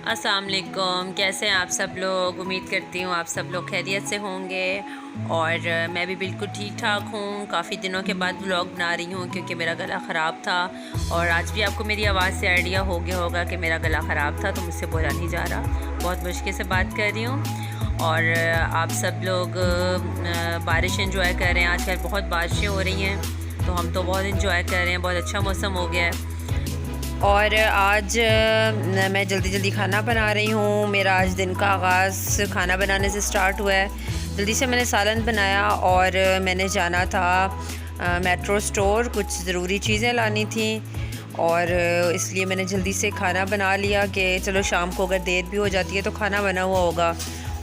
अस्सलाम वालेकुम, कैसे हैं आप सब लोग। उम्मीद करती हूँ आप सब लोग खैरियत से होंगे और मैं भी बिल्कुल ठीक ठाक हूँ। काफ़ी दिनों के बाद व्लॉग बना रही हूँ क्योंकि मेरा गला ख़राब था और आज भी आपको मेरी आवाज़ से आइडिया हो गया होगा कि मेरा गला ख़राब था, तो मुझसे बोला नहीं जा रहा। बहुत मुश्किल से बात कर रही हूँ और आप सब लोग बारिश एंजॉय कर रहे हैं। आजकल बहुत बारिशें हो रही हैं तो हम तो बहुत इंजॉय कर रहे हैं, बहुत अच्छा मौसम हो गया है। और आज मैं जल्दी जल्दी खाना बना रही हूँ। मेरा आज दिन का आगाज़ खाना बनाने से स्टार्ट हुआ है। जल्दी से मैंने सालन बनाया और मैंने जाना था मेट्रो स्टोर, कुछ ज़रूरी चीज़ें लानी थी और इसलिए मैंने जल्दी से खाना बना लिया कि चलो शाम को अगर देर भी हो जाती है तो खाना बना हुआ होगा।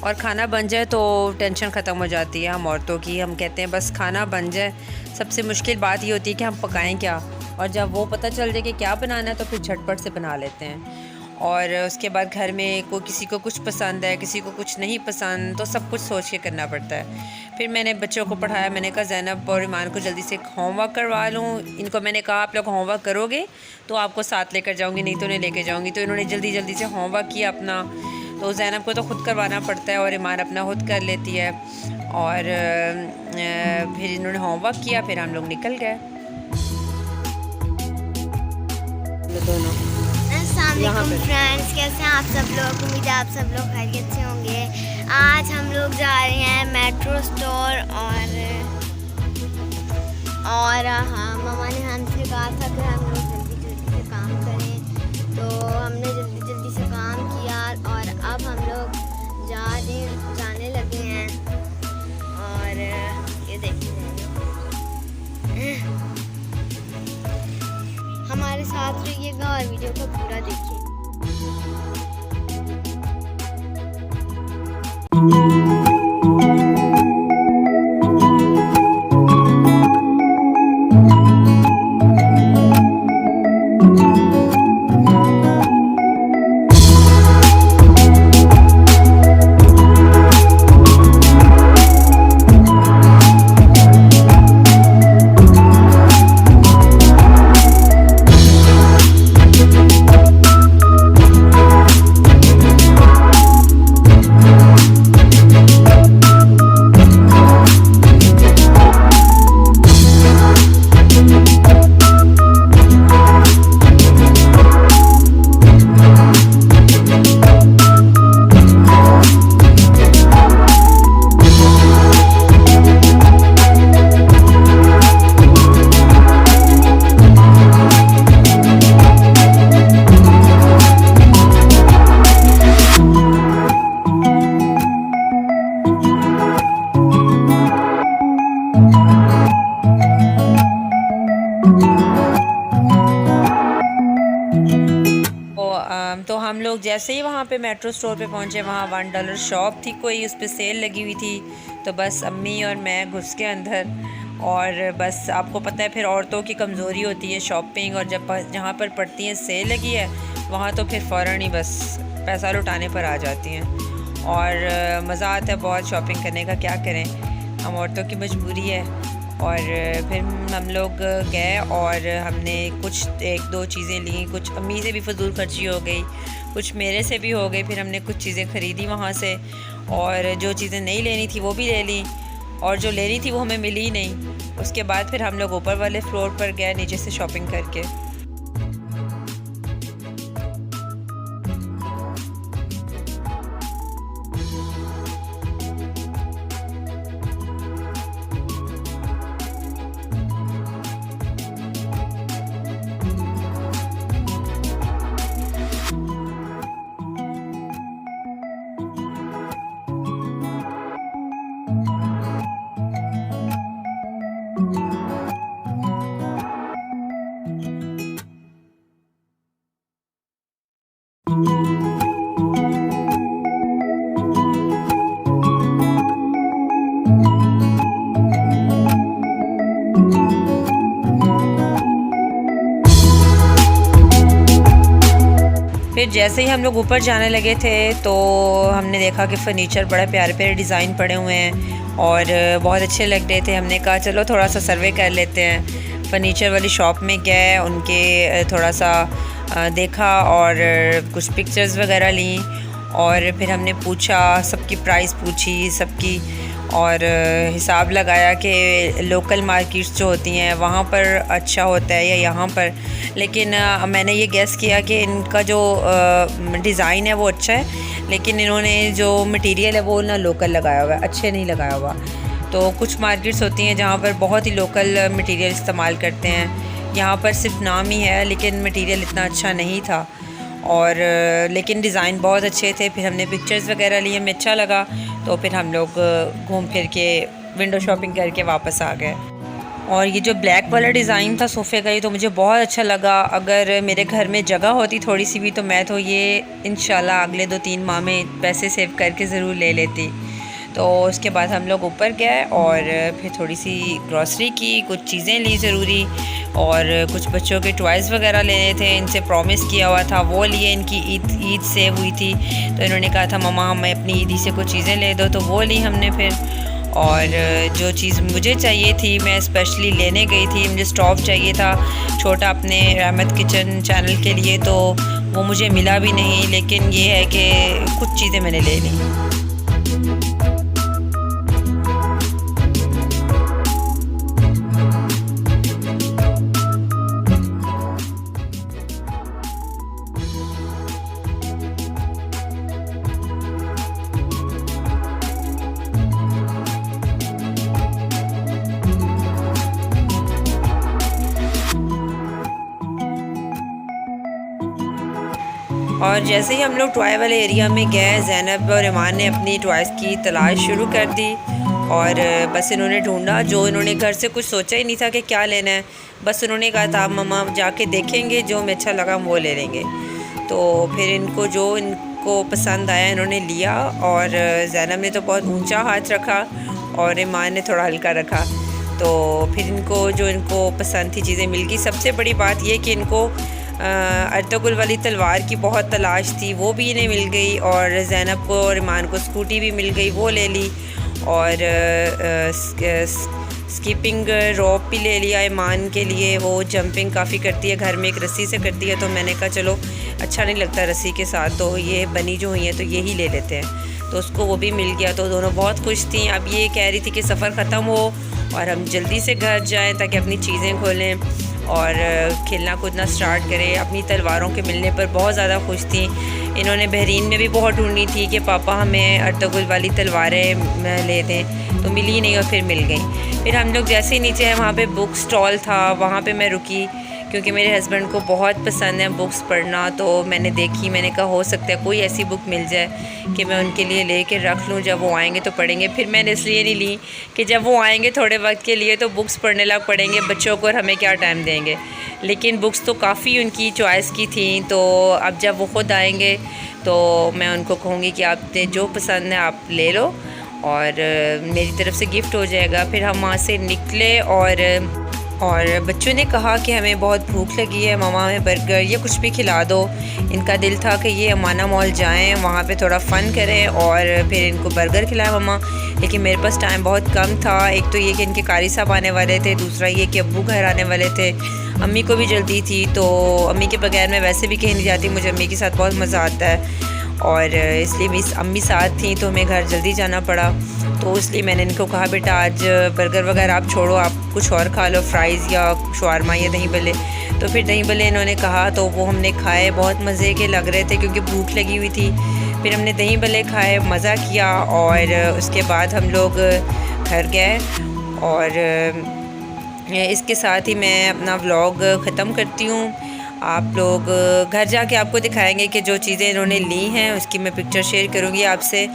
और खाना बन जाए तो टेंशन ख़त्म हो जाती है हम औरतों की। हम कहते हैं बस खाना बन जाए। सबसे मुश्किल बात ये होती है कि हम पकाएं क्या, और जब वो पता चल जाए कि क्या बनाना है तो फिर झटपट से बना लेते हैं। और उसके बाद घर में किसी को कुछ पसंद है, किसी को कुछ नहीं पसंद, तो सब कुछ सोच के करना पड़ता है। फिर मैंने बच्चों को पढ़ाया। मैंने कहा ज़ैनब और ईमान को जल्दी से होमवर्क करवा लूँ। इनको मैंने कहा आप लोग होमवर्क करोगे तो आपको साथ लेकर जाऊँगी, नहीं तो उन्हें लेकर जाऊँगी। तो इन्होंने जल्दी जल्दी से होमवर्क किया अपना। तो ज़ैनब को तो ख़ुद करवाना पड़ता है और ईमान अपना खुद कर लेती है। और फिर इन्होंने होमवर्क किया, फिर हम लोग निकल गए दोनों। अस्सलाम फ्रेंड्स, कैसे हैं आप सब लोग। उम्मीद है आप सब लोग खैरियत से होंगे। आज हम लोग जा रहे हैं मेट्रो स्टोर और हाँ, मम्मा ने हमसे कहा था कि हम लोग जल्दी जल्दी से काम करें, तो हमने जल्दी जल्दी से काम किया और अब हम लोग जाने लगे हैं। और ये देखिए हमारे साथ रहिएगा और वीडियो को पूरा देखिए। तो हम लोग जैसे ही वहाँ पे मेट्रो स्टोर पे पहुँचे, वहाँ $1 शॉप थी कोई, उस पर सेल लगी हुई थी। तो बस अम्मी और मैं घुस के अंदर, और बस आपको पता है फिर औरतों की कमज़ोरी होती है शॉपिंग, और जब जहाँ पर पड़ती हैं सेल लगी है वहाँ तो फिर फ़ौरन ही बस पैसा लुटाने पर आ जाती हैं। और मज़ा आता है बहुत शॉपिंग करने का, क्या करें, हम औरतों की मजबूरी है। और फिर हम लोग गए और हमने कुछ एक दो चीज़ें ली। कुछ अम्मी से भी फजूल खर्ची हो गई, कुछ मेरे से भी हो गई। फिर हमने कुछ चीज़ें ख़रीदी वहाँ से, और जो चीज़ें नहीं लेनी थी वो भी ले ली, और जो लेनी थी वो हमें मिली ही नहीं। उसके बाद फिर हम लोग ऊपर वाले फ्लोर पर गए नीचे से शॉपिंग करके। फिर जैसे ही हम लोग ऊपर जाने लगे थे तो हमने देखा कि फ़र्नीचर बड़े प्यारे प्यारे डिज़ाइन पड़े हुए हैं और बहुत अच्छे लग रहे थे। हमने कहा चलो थोड़ा सा सर्वे कर लेते हैं। फ़र्नीचर वाली शॉप में गए, उनके थोड़ा सा देखा और कुछ पिक्चर्स वगैरह ली और फिर हमने पूछा, सबकी प्राइस पूछी सबकी और हिसाब लगाया कि लोकल मार्केट्स जो होती हैं वहाँ पर अच्छा होता है या यहाँ पर। लेकिन मैंने ये गेस किया कि इनका जो डिज़ाइन है वो अच्छा है, लेकिन इन्होंने जो मटेरियल है वो ना लोकल लगाया हुआ है, अच्छे नहीं लगाया हुआ। तो कुछ मार्केट्स होती हैं जहाँ पर बहुत ही लोकल मटेरियल इस्तेमाल करते हैं, यहाँ पर सिर्फ नाम ही है लेकिन मटेरियल इतना अच्छा नहीं था और लेकिन डिज़ाइन बहुत अच्छे थे। फिर हमने पिक्चर्स वगैरह लिए, हमें अच्छा लगा तो फिर हम लोग घूम फिर के विंडो शॉपिंग करके वापस आ गए। और ये जो ब्लैक वाला डिज़ाइन था सोफ़े का, ये तो मुझे बहुत अच्छा लगा। अगर मेरे घर में जगह होती थोड़ी सी भी तो मैं तो ये इंशाल्लाह अगले 2-3 माह में पैसे सेव करके ज़रूर ले लेती। तो उसके बाद हम लोग ऊपर गए और फिर थोड़ी सी ग्रॉसरी की, कुछ चीज़ें ली ज़रूरी और कुछ बच्चों के टॉयज़ वगैरह लेने थे, इनसे प्रॉमिस किया हुआ था वो लिए। इनकी ईद सेव हुई थी तो इन्होंने कहा था मम्मा हमें अपनी ईदी से कुछ चीज़ें ले दो, तो वो ली हमने फिर। और जो चीज़ मुझे चाहिए थी मैं स्पेशली लेने गई थी, मुझे स्टोव चाहिए था छोटा अपने रहमत किचन चैनल के लिए, तो वो मुझे मिला भी नहीं, लेकिन ये है कि कुछ चीज़ें मैंने ले ली। और जैसे ही हम लोग टॉय वाले एरिया में गए, ज़ैनब और ईमान ने अपनी टॉयज़ की तलाश शुरू कर दी और बस इन्होंने ढूंढा। जो इन्होंने घर से कुछ सोचा ही नहीं था कि क्या लेना है, बस उन्होंने कहा था मम्मा जाके देखेंगे, जो हमें अच्छा लगा हम वो ले लेंगे। तो फिर इनको जो इनको पसंद आया इन्होंने लिया और ज़ैनब ने तो बहुत ऊंचा हाथ रखा और ईमान ने थोड़ा हल्का रखा। तो फिर इनको पसंद थी चीज़ें मिल गई। सबसे बड़ी बात ये कि इनको अर्तुगरुल वाली तलवार की बहुत तलाश थी, वो भी इन्हें मिल गई और ज़ैनब को और ईमान को स्कूटी भी मिल गई, वो ले ली और स्कीपिंग रोप भी ले लिया ईमान के लिए। वो जंपिंग काफ़ी करती है, घर में एक रस्सी से करती है, तो मैंने कहा चलो अच्छा नहीं लगता रस्सी के साथ, तो ये बनी जो हुई है तो यही ले लेते हैं, तो उसको वो भी मिल गया। तो दोनों बहुत खुश थी। अब ये कह रही थी कि सफ़र ख़त्म हो और हम जल्दी से घर जाएं ताकि अपनी चीज़ें खोलें और खेलना कूदना स्टार्ट करें। अपनी तलवारों के मिलने पर बहुत ज़्यादा खुश थी। इन्होंने बहरीन में भी बहुत ढूंढी थी कि पापा हमें अर्तुगरुल वाली तलवारें ले दें, तो मिली नहीं और फिर मिल गई। फिर हम लोग जैसे ही नीचे वहाँ पे बुक स्टॉल था वहाँ पे मैं रुकी, क्योंकि मेरे हस्बैंड को बहुत पसंद है बुक्स पढ़ना। तो मैंने देखी, मैंने कहा हो सकता है कोई ऐसी बुक मिल जाए कि मैं उनके लिए ले कर रख लूँ, जब वो आएंगे तो पढ़ेंगे। फिर मैंने इसलिए नहीं ली कि जब वो आएंगे थोड़े वक्त के लिए तो बुक्स पढ़ने लग पड़ेंगे, बच्चों को और हमें क्या टाइम देंगे। लेकिन बुक्स तो काफ़ी उनकी चॉइस की थी, तो अब जब वो ख़ुद आएंगे तो मैं उनको कहूँगी कि आपने जो पसंद है आप ले लो और मेरी तरफ़ से गिफ्ट हो जाएगा। फिर हम वहाँ से निकले और बच्चों ने कहा कि हमें बहुत भूख लगी है, मम्मा हमें बर्गर या कुछ भी खिला दो। इनका दिल था कि ये अमाना मॉल जाएं, वहाँ पे थोड़ा फ़न करें और फिर इनको बर्गर खिलाएं मम्मा। लेकिन मेरे पास टाइम बहुत कम था। एक तो ये कि इनके कारी साहब आने वाले थे, दूसरा ये कि अब्बू घर आने वाले थे, अम्मी को भी जल्दी थी। तो अम्मी के बगैर मैं वैसे भी कहीं नहीं जाती, मुझे अम्मी के साथ बहुत मज़ा आता है और इसलिए मेरी अम्मी साथ थी तो हमें घर जल्दी जाना पड़ा। तो इसलिए मैंने इनको कहा बेटा आज बर्गर वगैरह आप छोड़ो, आप कुछ और खा लो, फ्राइज़ या शवारमा या दही भल्ले। तो फिर दही भल्ले इन्होंने कहा तो वो हमने खाए, बहुत मज़े के लग रहे थे क्योंकि भूख लगी हुई थी। फिर हमने दही भल्ले खाए, मज़ा किया और उसके बाद हम लोग घर गए और इसके साथ ही मैं अपना व्लॉग ख़त्म करती हूँ। आप लोग घर जाके आपको दिखाएंगे कि जो चीज़ें इन्होंने ली हैं उसकी मैं पिक्चर शेयर करूँगी आपसे।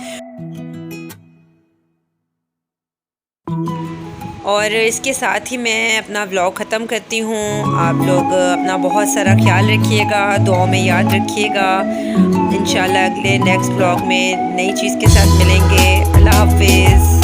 और इसके साथ ही मैं अपना व्लॉग ख़त्म करती हूँ। आप लोग अपना बहुत सारा ख्याल रखिएगा, दुआ में याद रखिएगा। इंशाल्लाह अगले नेक्स्ट व्लॉग में नई चीज़ के साथ मिलेंगे। अल्लाह हाफ़िज़।